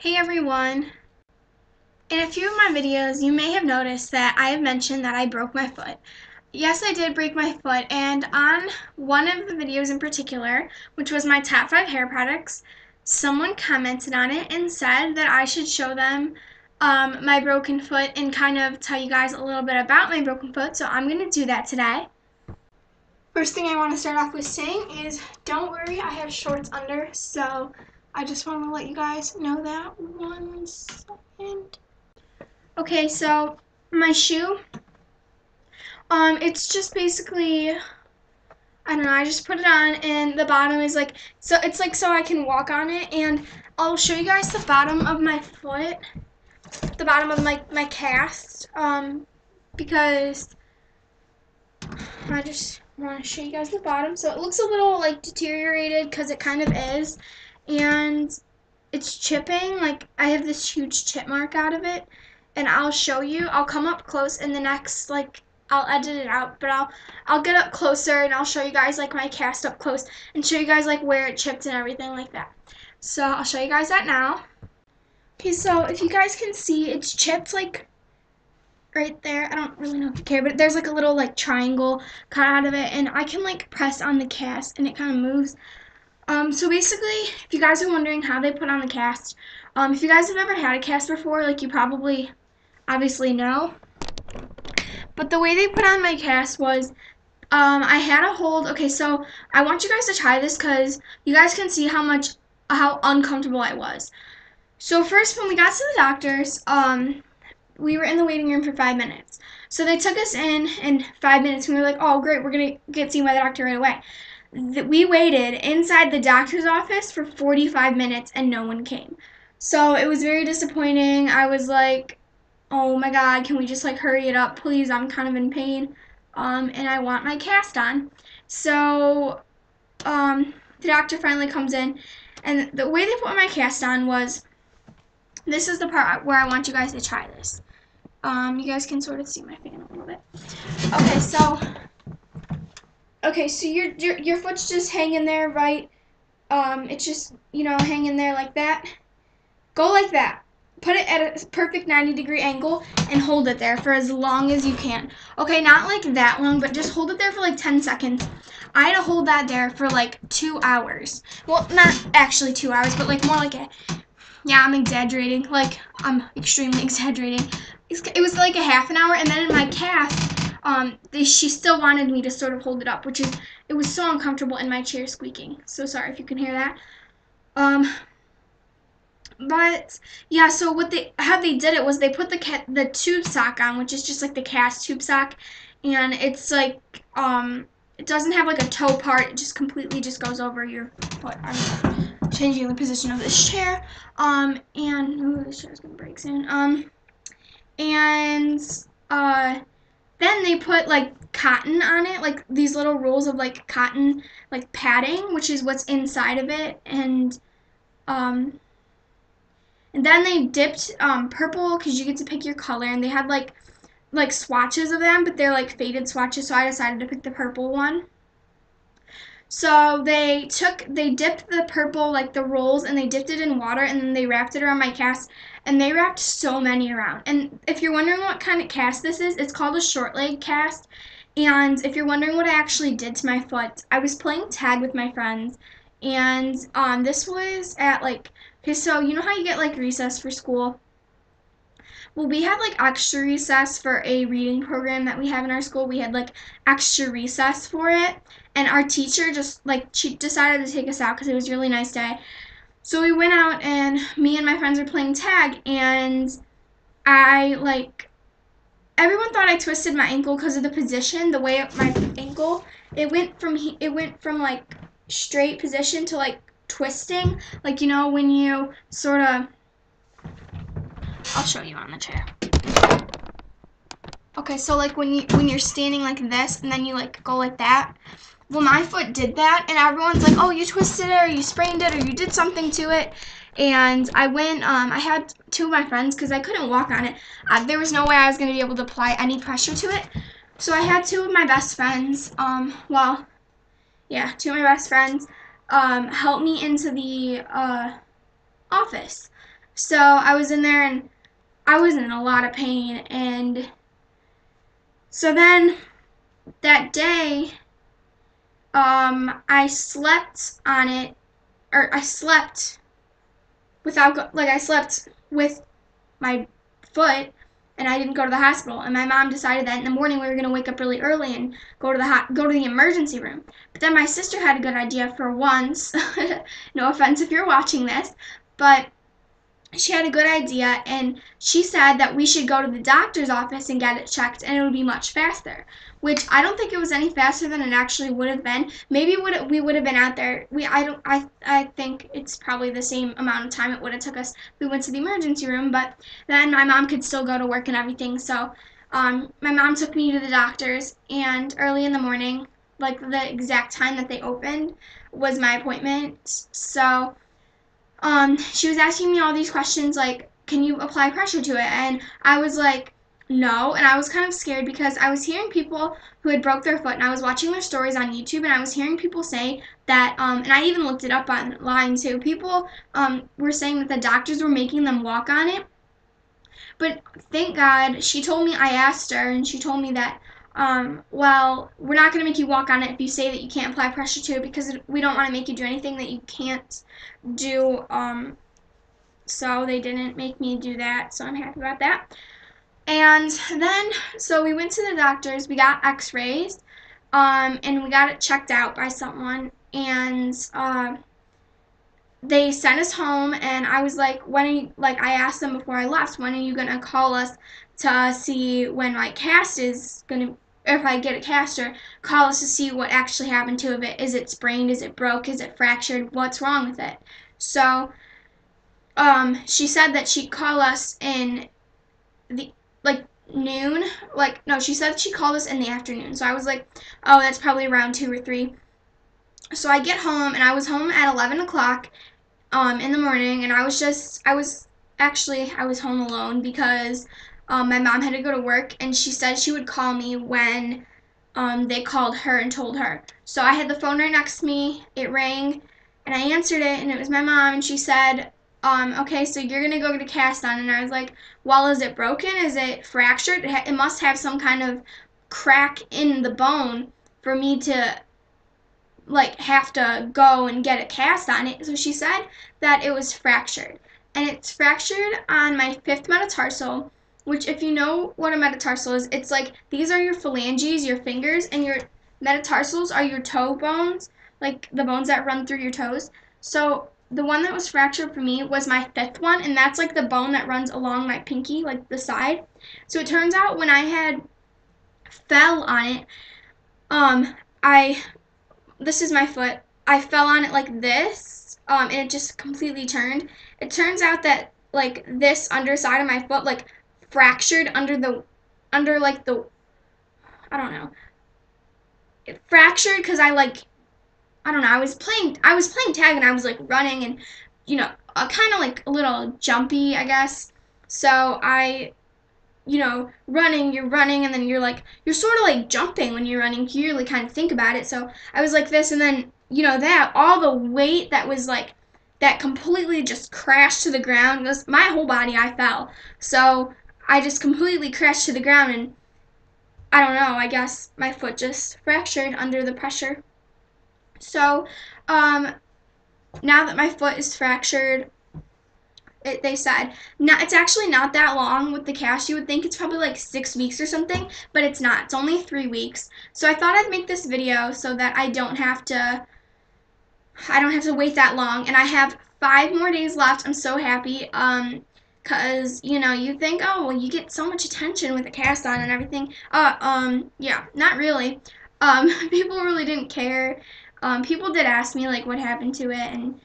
Hey everyone! In a few of my videos, you may have noticed that I have mentioned that I broke my foot. Yes, I did break my foot, and on one of the videos in particular, which was my top 5 hair products, someone commented on it and said that I should show them my broken foot and kind of tell you guys a little bit about my broken foot, so I'm going to do that today. First thing I want to start off with saying is, don't worry, I have shorts under, so I just want to let you guys know that. 1 second. Okay, so my shoe, it's just basically, I don't know, I just put it on and the bottom is like, so it's like so I can walk on it, and I'll show you guys the bottom of my foot, the bottom of my cast, because I just want to show you guys the bottom. So it looks a little like deteriorated because it kind of is, and it's chipping. Like I have this huge chip mark out of it, and I'll show you. I'll come up close in the next, like, I'll edit it out, but I'll get up closer and I'll show you guys like my cast up close and show you guys like where it chipped and everything like that. So I'll show you guys that now. Okay, so if you guys can see, it's chipped like right there. I don't really know if you care, but there's like a little like triangle cut out of it, and I can like press on the cast and it kind of moves. So basically, if you guys are wondering how they put on the cast, if you guys have ever had a cast before, like you probably obviously know. But the way they put on my cast was, I had a hold. Okay, so I want you guys to try this because you guys can see how uncomfortable I was. So first, when we got to the doctor's, we were in the waiting room for 5 minutes. So they took us in 5 minutes, and we were like, oh, great, we're going to get seen by the doctor right away. We waited inside the doctor's office for 45 minutes, and no one came. So it was very disappointing. I was like, oh my God, can we just like hurry it up, please? I'm kind of in pain, and I want my cast on. So the doctor finally comes in, and the way they put my cast on was, this is the part where I want you guys to try this. You guys can sort of see my fan a little bit. Okay, so your foot's just hanging there, right? It's just, hanging there like that. Go like that. Put it at a perfect 90-degree angle and hold it there for as long as you can. Okay, not like that long, but just hold it there for like 10 seconds. I had to hold that there for like 2 hours. Well, not actually 2 hours, but like more like yeah, I'm exaggerating. Like, I'm extremely exaggerating. It was like a half an hour, and then in my cast, she still wanted me to sort of hold it up, it was so uncomfortable in my chair squeaking. So sorry if you can hear that. But yeah, so how they did it was they put the tube sock on, which is just like the cast tube sock, and it's like it doesn't have like a toe part. It just completely just goes over your foot. I'm changing the position of this chair. And ooh, this chair's gonna break soon. And then they put like cotton on it, like these little rolls of like cotton, like padding, which is what's inside of it, um and then they dipped purple, because you get to pick your color, and they had like swatches of them, but they're like faded swatches, so I decided to pick the purple one. So they dipped the purple, like the rolls, and they dipped it in water, and then they wrapped it around my cast, and they wrapped so many around. And if you're wondering what kind of cast this is, it's called a short leg cast. And if you're wondering what I actually did to my foot, I was playing tag with my friends, and this was at like, okay, so you know how you get like recess for school? Well, we had like extra recess for a reading program that we have in our school. We had like extra recess for it, and our teacher just like she decided to take us out because it was a really nice day. So we went out, and me and my friends were playing tag, and I like everyone thought I twisted my ankle because of the position, the way my ankle it went from like straight position to like twisting, like when you sort of, I'll show you on the chair. Okay, so like when you're standing like this and then you like go like that. Well, my foot did that, and everyone's like, "Oh, you twisted it, or you sprained it, or you did something to it." And I went. I had two of my friends because I couldn't walk on it. There was no way I was gonna be able to apply any pressure to it. So I had two of my best friends. Two of my best friends help me into the office. So I was in there and I was in a lot of pain. And so then that day, I slept on it, or I slept without, like, I slept with my foot, and I didn't go to the hospital. And my mom decided that in the morning we were going to wake up really early and go to the emergency room. But then my sister had a good idea for once. No offense if you're watching this, but she had a good idea, and she said that we should go to the doctor's office and get it checked, and it would be much faster. Which I don't think it was any faster than it actually would have been. Maybe we would have been out there. I think it's probably the same amount of time it would have took us if we went to the emergency room. But then my mom could still go to work and everything. So my mom took me to the doctor's, and early in the morning, like the exact time that they opened, was my appointment. So she was asking me all these questions like, can you apply pressure to it? And I was like, no. And I was kind of scared because I was hearing people who had broke their foot, and I was watching their stories on YouTube, and I was hearing people say that, and I even looked it up online too, people were saying that the doctors were making them walk on it. But thank God, she told me, I asked her, and she told me that, well, we're not going to make you walk on it if you say that you can't apply pressure to it, because we don't want to make you do anything that you can't do. So they didn't make me do that, so I'm happy about that. And then, so we went to the doctors, we got x-rays, and we got it checked out by someone, and they sent us home, and I was like, when are you, like, I asked them before I left, when are you going to call us to see when my cast is going to, or if I get a cast, or call us to see what actually happened to it. Is it sprained? Is it broke? Is it fractured? What's wrong with it? So she said that she'd call us in the, like, noon. Like, no, she said she called us in the afternoon. So I was like, oh, that's probably around 2 or 3. So I get home, and I was home at 11 o'clock in the morning, and I was home alone because my mom had to go to work, and she said she would call me when they called her and told her. So I had the phone right next to me. It rang, and I answered it, and it was my mom, and she said, okay, so you're going to go get a cast on. And I was like, well, is it broken? Is it fractured? It must have some kind of crack in the bone for me to, like, have to go and get a cast on it. So she said that it was fractured. And it's fractured on my 5th metatarsal, which, if you know what a metatarsal is, it's like, these are your phalanges, your fingers, and your metatarsals are your toe bones, like the bones that run through your toes. So the one that was fractured for me was my 5th one, and that's like the bone that runs along my pinky, like the side. So it turns out when I had fell on it, this is my foot. I fell on it like this, and it just completely turned. It turns out that, like, this underside of my foot, like, fractured under like the, I don't know. It fractured because I don't know, I was playing tag, and I was like running, and kind of like a little jumpy, I guess. So you're running, and then you're sort of like jumping when you're running. You really kind of think about it. So I was like this, and then, that all the weight that was like, that completely just crashed to the ground. It was my whole body, I fell. So I just completely crashed to the ground, and I don't know, I guess my foot just fractured under the pressure. So, now that my foot is fractured, they said, it's actually not that long with the cast. You would think it's probably like 6 weeks or something, but it's not. It's only 3 weeks. So I thought I'd make this video so that I don't have to wait that long. And I have 5 more days left. I'm so happy. Cause you think, oh, well, you get so much attention with a cast on and everything. Yeah, not really. People really didn't care. People did ask me like what happened to it, and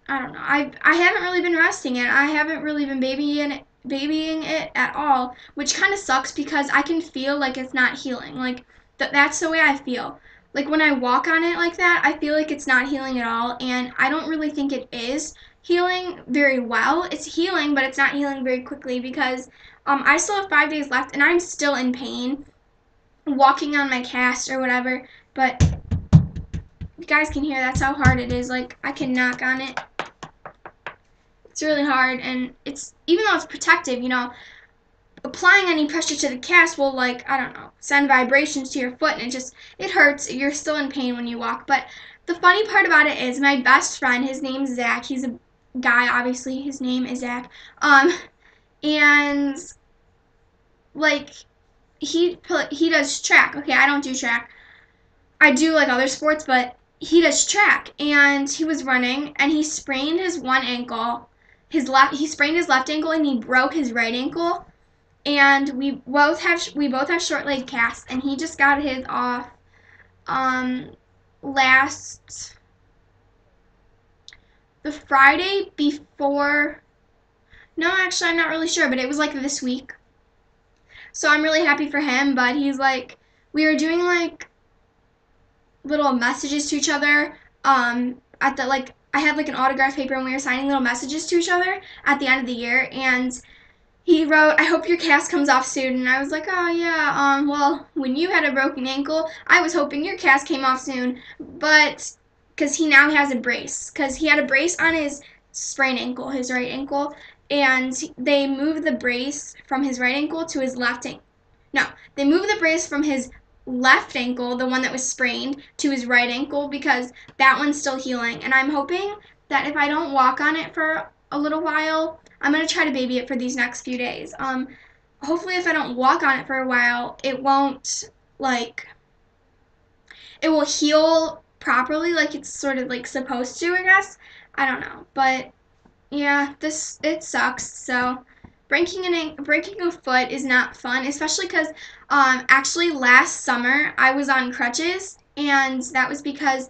I don't know. I haven't really been resting it. I haven't really been babying it at all, which kind of sucks because I can feel like it's not healing. Like that's the way I feel. Like when I walk on it like that, I feel like it's not healing at all, and I don't really think it is healing very well. It's healing, but it's not healing very quickly because I still have 5 days left, and I'm still in pain walking on my cast or whatever. But you guys can hear that's how hard it is. Like I can knock on it. It's really hard, and it's, even though it's protective, you know, applying any pressure to the cast will, like, I don't know, send vibrations to your foot, and it hurts. You're still in pain when you walk. But the funny part about it is my best friend, his name's Zach. He's a guy, obviously. His name is Zach. And like he does track. Okay, I don't do track. I do like other sports, but he does track, and he was running, and he sprained his one ankle. He sprained his left ankle, and he broke his right ankle. And we both have short leg casts, and he just got his off last the Friday before. No, actually, I'm not really sure, but it was like this week. So I'm really happy for him. But he's like, we were doing like little messages to each other. At the like, I had like an autograph paper, and we were signing little messages to each other at the end of the year, and he wrote, "I hope your cast comes off soon." And I was like, "Oh yeah, well, when you had a broken ankle, I was hoping your cast came off soon." But because he now has a brace, because he had a brace on his sprained ankle, his right ankle, and they moved the brace from his right ankle to his left ankle. No, they moved the brace from his left ankle, the one that was sprained, to his right ankle because that one's still healing. And I'm hoping that if I don't walk on it for a little while, I'm going to try to baby it for these next few days. Hopefully if I don't walk on it for a while, it won't, like, it will heal properly like it's sort of like supposed to, I guess. I don't know. But yeah, it sucks. So breaking a foot is not fun, especially because actually last summer I was on crutches, and that was because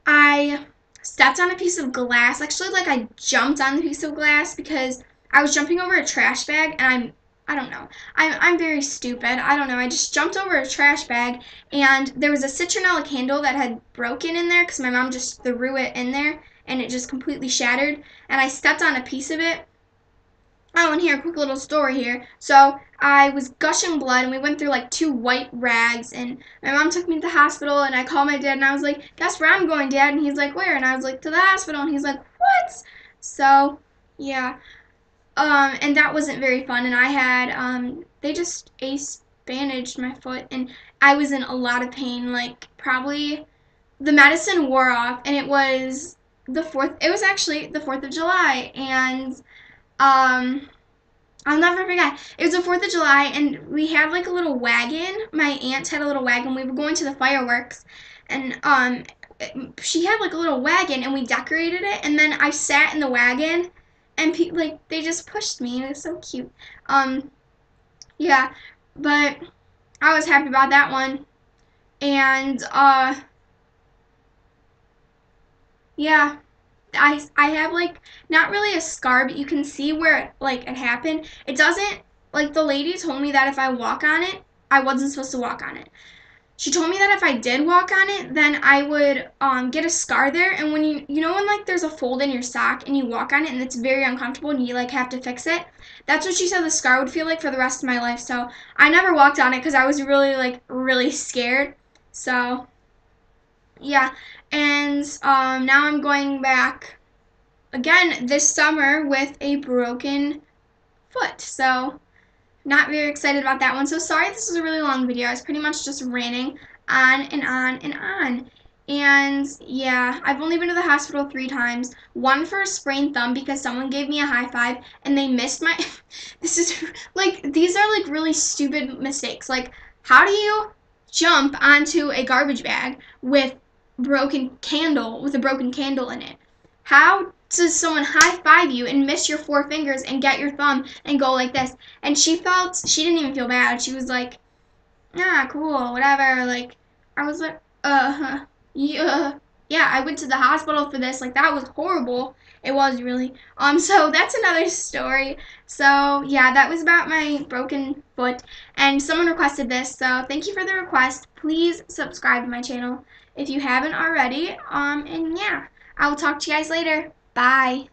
I stepped on a piece of glass. Actually, like, I jumped on the piece of glass because I was jumping over a trash bag, and I don't know. I'm very stupid. I don't know. I just jumped over a trash bag, and there was a citronella candle that had broken in there because my mom just threw it in there, and it just completely shattered, and I stepped on a piece of it. Oh, and here, a quick little story here. So I was gushing blood, and we went through like 2 white rags, and my mom took me to the hospital, and I called my dad, and I was like, "Guess where I'm going, Dad?" And he's like, "Where?" And I was like, "To the hospital." And he's like, "What?" So, yeah. And that wasn't very fun, and I had, they just ace bandaged my foot, and I was in a lot of pain, like, probably, the medicine wore off, and it was actually the 4th of July, and, I'll never forget. It was the 4th of July, and we had like a little wagon. My aunt had a little wagon. We were going to the fireworks, and she had like a little wagon, and we decorated it. And then I sat in the wagon, and like they just pushed me. It was so cute. Yeah, but I was happy about that one. And yeah. I have like not really a scar, but you can see where it happened. It doesn't, like, the lady told me that if I walk on it, I wasn't supposed to walk on it. She told me that if I did walk on it, then I would get a scar there. And when you know when like there's a fold in your sock and you walk on it and it's very uncomfortable and you like have to fix it, that's what she said the scar would feel like for the rest of my life. So I never walked on it because I was really scared. So yeah, and now I'm going back again this summer with a broken foot. So not very excited about that one. So sorry this is a really long video. I was pretty much just ranting on and on and on. And yeah, I've only been to the hospital 3 times. One for a sprained thumb because someone gave me a high five and they missed my this is like, these are like really stupid mistakes. Like, how do you jump onto a garbage bag with a broken candle in it? How does someone high five you and miss your 4 fingers and get your thumb and go like this? And she didn't even feel bad. She was like, "Ah, cool, whatever." Like, I was like, yeah, yeah. I went to the hospital for this. Like, that was horrible. It was really. So that's another story. So yeah, that was about my broken foot, and someone requested this. So thank you for the request. Please subscribe to my channel if you haven't already. And yeah, I will talk to you guys later. Bye.